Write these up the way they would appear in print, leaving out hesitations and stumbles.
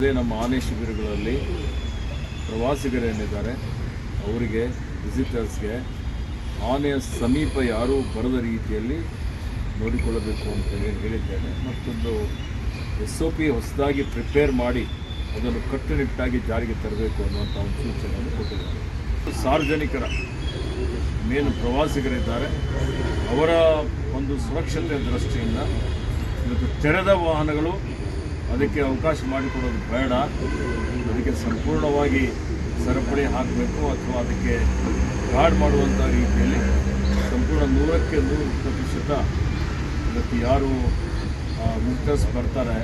ಅದೇ ನಮ್ಮ ಆನೆ ಶಿಬಿರಗಳಲ್ಲಿ ಪ್ರವಾಸಿಗರೇನಿದ್ದಾರೆ ಅವರಿಗೆ ವಿಸಿಟರ್ಸ್ಗೆ ಆನೆಯ ಸಮೀಪ ಯಾರೂ ಬರದ ರೀತಿಯಲ್ಲಿ ನೋಡಿಕೊಳ್ಳಬೇಕು ಅಂತ ಹೇಳಿದ್ದೇನೆ. ಮತ್ತೊಂದು SOP ಹೊಸದಾಗಿ ಪ್ರಿಪೇರ್ ಮಾಡಿ ಅದನ್ನು ಕಟ್ಟುನಿಟ್ಟಾಗಿ ಜಾರಿಗೆ ತರಬೇಕು ಅನ್ನುವಂಥ ಒಂದು ಸೂಚನೆಯನ್ನು ಕೊಟ್ಟಿದ್ದಾರೆ. ಸಾರ್ವಜನಿಕರ ಮೇನ್ ಪ್ರವಾಸಿಗರಿದ್ದಾರೆ ಅವರ ಒಂದು ಸುರಕ್ಷತೆ ದೃಷ್ಟಿಯಿಂದ ಇವತ್ತು ತೆರೆದ ವಾಹನಗಳು ಅದಕ್ಕೆ ಅವಕಾಶ ಮಾಡಿಕೊಡೋದು ಬೇಡ. ಅದಕ್ಕೆ ಸಂಪೂರ್ಣವಾಗಿ ಸರಪಳಿ ಹಾಕಬೇಕು ಅಥವಾ ಅದಕ್ಕೆ ಗಾರ್ಡ್ ಮಾಡುವಂಥ ರೀತಿಯಲ್ಲಿ ಸಂಪೂರ್ಣ 100% ಇವತ್ತು ಯಾರು ವಿಸಿಟರ್ಸ್ ಬರ್ತಾರೆ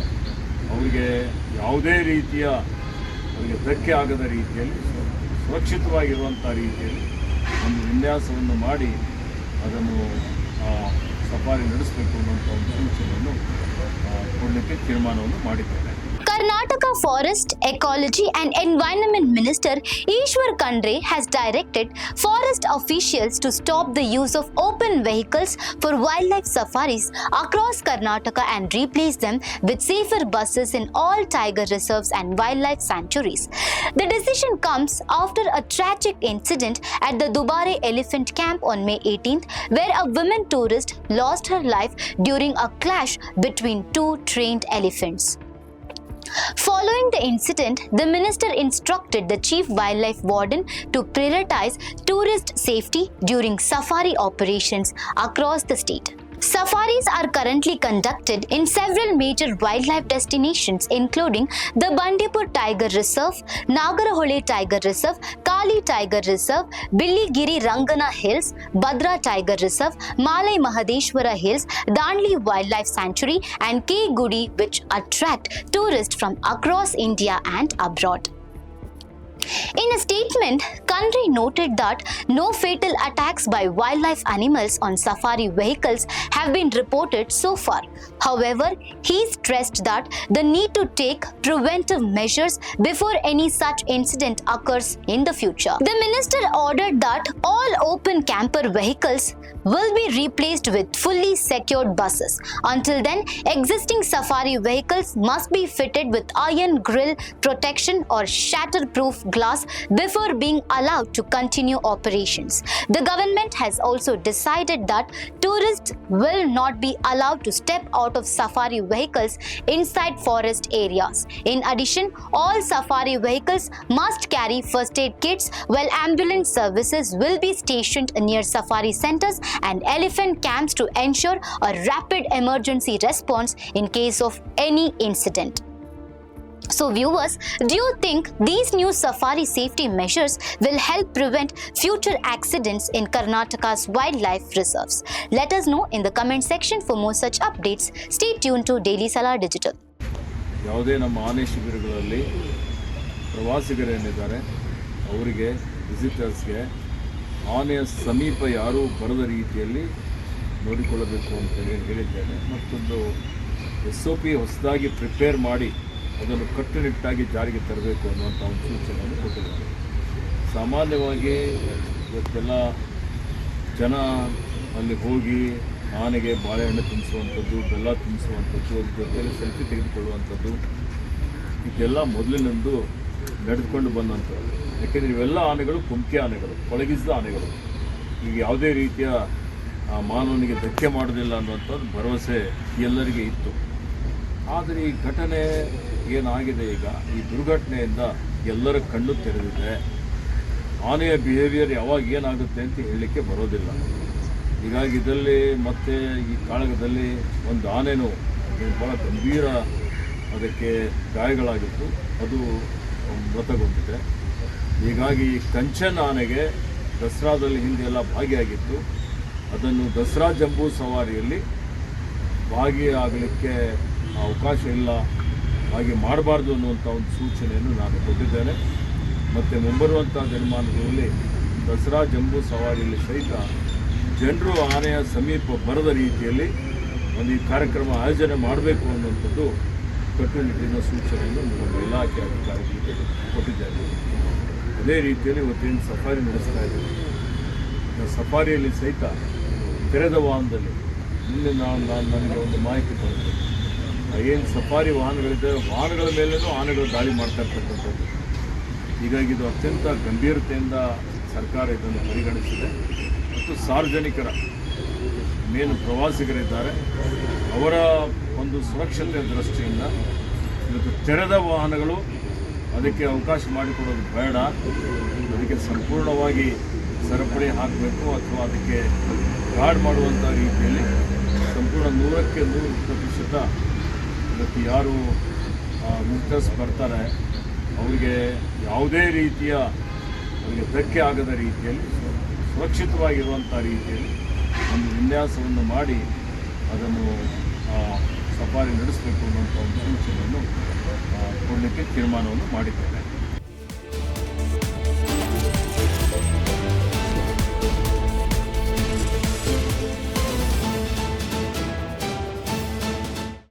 ಅವರಿಗೆ ಯಾವುದೇ ರೀತಿಯ ಅವರಿಗೆ ಧಕ್ಕೆ ಆಗದ ರೀತಿಯಲ್ಲಿ ಸುರಕ್ಷಿತವಾಗಿರುವಂಥ ರೀತಿಯಲ್ಲಿ ಒಂದು ವಿನ್ಯಾಸವನ್ನು ಮಾಡಿ ಅದನ್ನು ಸಫಾರಿ ನಡೆಸಬೇಕು ಅನ್ನುವಂಥ ಒಂದು ಸೂಚನೆಯನ್ನು ಕೊಡಲಿಕ್ಕೆ ತೀರ್ಮಾನವನ್ನು ಮಾಡಿದ್ದೇನೆ. Karnataka Forest, Ecology and Environment Minister Ishwar Khandre has directed forest officials to stop the use of open vehicles for wildlife safaris across Karnataka and replace them with safer buses in all tiger reserves and wildlife sanctuaries. The decision comes after a tragic incident at the Dubare Elephant Camp on May 18th, where a woman tourist lost her life during a clash between two trained elephants. Following the incident, the minister instructed the chief wildlife warden to prioritize tourist safety during safari operations across the state. Safaris are currently conducted in several major wildlife destinations including the Bandipur Tiger Reserve, Nagarhole Tiger Reserve, Kali Tiger Reserve, Billigiri Rangana Hills, Badra Tiger Reserve, Malai Mahadeshwara Hills, Dandli Wildlife Sanctuary and K Gudi, which attract tourists from across India and abroad. In a statement, Khandre noted that no fatal attacks by wildlife animals on safari vehicles have been reported so far. However, he stressed that the need to take preventive measures before any such incident occurs in the future. The minister ordered that all open camper vehicles will be replaced with fully secured buses. Until then, existing safari vehicles must be fitted with iron grille protection or shatterproof glass before being allowed to continue operations. The government has also decided that tourists will not be allowed to step out of safari vehicles inside forest areas. In addition, all safari vehicles must carry first aid kits, while ambulance services will be stationed near safari centers and elephant camps to ensure a rapid emergency response in case of any incident. So viewers, do you think these new safari safety measures will help prevent future accidents in Karnataka's wildlife reserves? Let us know in the comment section for more such updates. Stay tuned to Daily Salar Digital. ಯಾವುದೇ ನಮ್ಮ ಆನೆ ಶಿಬಿರಗಳಲ್ಲಿ ಪ್ರವಾಸಿಗರೇನಿದ್ದಾರೆ ಅವರಿಗೆ ವಿಸಿಟರ್ಸ್ಗೆ ಆನೆಯ ಸಮೀಪ ಯಾರೂ ಬರದ ರೀತಿಯಲ್ಲಿ ನೋಡಿಕೊಳ್ಳಬೇಕು ಅಂತ ಹೇಳಿದ್ದೇನೆ. ಮತ್ತೊಂದು SOP ಹೊಸದಾಗಿ ಪ್ರಿಪೇರ್ ಮಾಡಿ ಅದನ್ನು ಕಟ್ಟುನಿಟ್ಟಾಗಿ ಜಾರಿಗೆ ತರಬೇಕು ಅನ್ನುವಂಥ ಒಂದು ಸೂಚನೆಯನ್ನು ಕೊಟ್ಟಿದ್ದಾರೆ. ಸಾಮಾನ್ಯವಾಗಿ ಇವತ್ತೆಲ್ಲ ಜನ ಅಲ್ಲಿ ಹೋಗಿ ಆನೆಗೆ ಬಾಳೆಹಣ್ಣು ತಿನ್ನಿಸುವಂಥದ್ದು, ಬೆಲ್ಲ ತಿನ್ನಿಸುವಂಥದ್ದು, ಅದ್ರ ಜೊತೆಯಲ್ಲಿ ಸೆಲ್ಫಿ ತೆಗೆದುಕೊಳ್ಳುವಂಥದ್ದು ಇದೆಲ್ಲ ಮೊದಲಿನಿಂದ ನಡೆದುಕೊಂಡು ಬಂದಂಥದ್ದು. ಯಾಕೆಂದರೆ ಇವೆಲ್ಲ ಆನೆಗಳು ಕುಮ್ಕೆ ಆನೆಗಳು, ಪಳಗಿಸಿದ ಆನೆಗಳು. ಈಗ ಯಾವುದೇ ರೀತಿಯ ಮಾನವನಿಗೆ ಧಕ್ಕೆ ಮಾಡೋದಿಲ್ಲ ಅನ್ನುವಂಥದ್ದು ಭರವಸೆ ಎಲ್ಲರಿಗೆ ಇತ್ತು. ಆದರೆ ಈ ಘಟನೆ ಏನಾಗಿದೆ, ಈಗ ಈ ದುರ್ಘಟನೆಯಿಂದ ಎಲ್ಲರ ಕಣ್ಣು ತೆರೆದಿದೆ. ಆನೆಯ ಬಿಹೇವಿಯರ್ ಯಾವಾಗ ಏನಾಗುತ್ತೆ ಅಂತ ಹೇಳಲಿಕ್ಕೆ ಬರೋದಿಲ್ಲ. ಹೀಗಾಗಿ ಇದರಲ್ಲಿ ಮತ್ತೆ ಈ ಕಾಳಗದಲ್ಲಿ ಒಂದು ಆನೆನೂ ಭಾಳ ಗಂಭೀರ ಅದಕ್ಕೆ ಗಾಯಗಳಾಗಿತ್ತು, ಅದು ಮೃತಗೊಂಡಿದೆ. ಹೀಗಾಗಿ ಕಂಚನ್ ಆನೆಗೆ ದಸರಾದಲ್ಲಿ ಹಿಂದೆಲ್ಲ ಭಾಗಿಯಾಗಿತ್ತು, ಅದನ್ನು ದಸರಾ ಜಂಬೂ ಸವಾರಿಯಲ್ಲಿ ಭಾಗಿಯಾಗಲಿಕ್ಕೆ ಅವಕಾಶ ಇಲ್ಲ, ಹಾಗೆ ಮಾಡಬಾರ್ದು ಅನ್ನುವಂಥ ಒಂದು ಸೂಚನೆಯನ್ನು ನಾನು ಕೊಟ್ಟಿದ್ದೇನೆ. ಮತ್ತು ಮುಂಬರುವಂಥ ದಿನಮಾನಗಳಲ್ಲಿ ದಸರಾ ಜಂಬೂ ಸವಾರಿಯಲ್ಲಿ ಸಹಿತ ಜನರು ಆನೆಯ ಸಮೀಪ ಬರದ ರೀತಿಯಲ್ಲಿ ಒಂದು ಈ ಕಾರ್ಯಕ್ರಮ ಆಯೋಜನೆ ಮಾಡಬೇಕು ಅನ್ನುವಂಥದ್ದು ಕಟ್ಟುನಿಟ್ಟಿನ ಸೂಚನೆಯನ್ನು ನಮ್ಮ ಇಲಾಖೆ ಅಧಿಕಾರಿಗಳಿಗೆ ಕೊಟ್ಟಿದ್ದೇನೆ. ಅದೇ ರೀತಿಯಲ್ಲಿ ಇವತ್ತೇನು ಸಫಾರಿ ನಡೆಸ್ತಾ ಇದ್ದೀವಿ, ಸಫಾರಿಯಲ್ಲಿ ಸಹಿತ ತೆರೆದ ವಾಹನದಲ್ಲಿ ನಿನ್ನೆ ನನಗೆ ಒಂದು ಮಾಹಿತಿ ಬಂತು. ಏನು ಸಫಾರಿ ವಾಹನಗಳಿದ್ದಾವೆ ವಾಹನಗಳ ಮೇಲೇನೂ ಆನೆಗಳು ದಾಳಿ ಮಾಡ್ತಾ ಇರ್ತಕ್ಕಂಥದ್ದು. ಹೀಗಾಗಿ ಇದು ಅತ್ಯಂತ ಗಂಭೀರತೆಯಿಂದ ಸರ್ಕಾರ ಇದನ್ನು ಪರಿಗಣಿಸಿದೆ ಮತ್ತು ಸಾರ್ವಜನಿಕರ ಮೇನು ಪ್ರವಾಸಿಗರಿದ್ದಾರೆ ಅವರ ಒಂದು ಸುರಕ್ಷತೆಯ ದೃಷ್ಟಿಯಿಂದ ಇವತ್ತು ತೆರೆದ ವಾಹನಗಳು ಅದಕ್ಕೆ ಅವಕಾಶ ಮಾಡಿಕೊಡೋದು ಬೇಡ, ಅದಕ್ಕೆ ಸಂಪೂರ್ಣವಾಗಿ ಸರಪಳಿ ಹಾಕಬೇಕು ಅಥವಾ ಅದಕ್ಕೆ ಗಾರ್ಡ್ ಮಾಡುವಂಥ ರೀತಿಯಲ್ಲಿ ಸಂಪೂರ್ಣ 100% ಇವತ್ತು ಯಾರು ವಿಸಿಟರ್ಸ್ ಬರ್ತಾರೆ ಅವರಿಗೆ ಯಾವುದೇ ರೀತಿಯ ಅವರಿಗೆ ಧಕ್ಕೆ ಆಗದ ರೀತಿಯಲ್ಲಿ ಸುರಕ್ಷಿತವಾಗಿರುವಂಥ ರೀತಿಯಲ್ಲಿ ಒಂದು ವಿನ್ಯಾಸವನ್ನು ಮಾಡಿ ಅದನ್ನು ಸಫಾರಿ ನಡೆಸಬೇಕು ಅನ್ನುವಂಥ ಒಂದು ಸೂಚನೆಯನ್ನು ಕೊಡಲಿಕ್ಕೆ ತೀರ್ಮಾನವನ್ನು ಮಾಡಿದ್ದೇನೆ.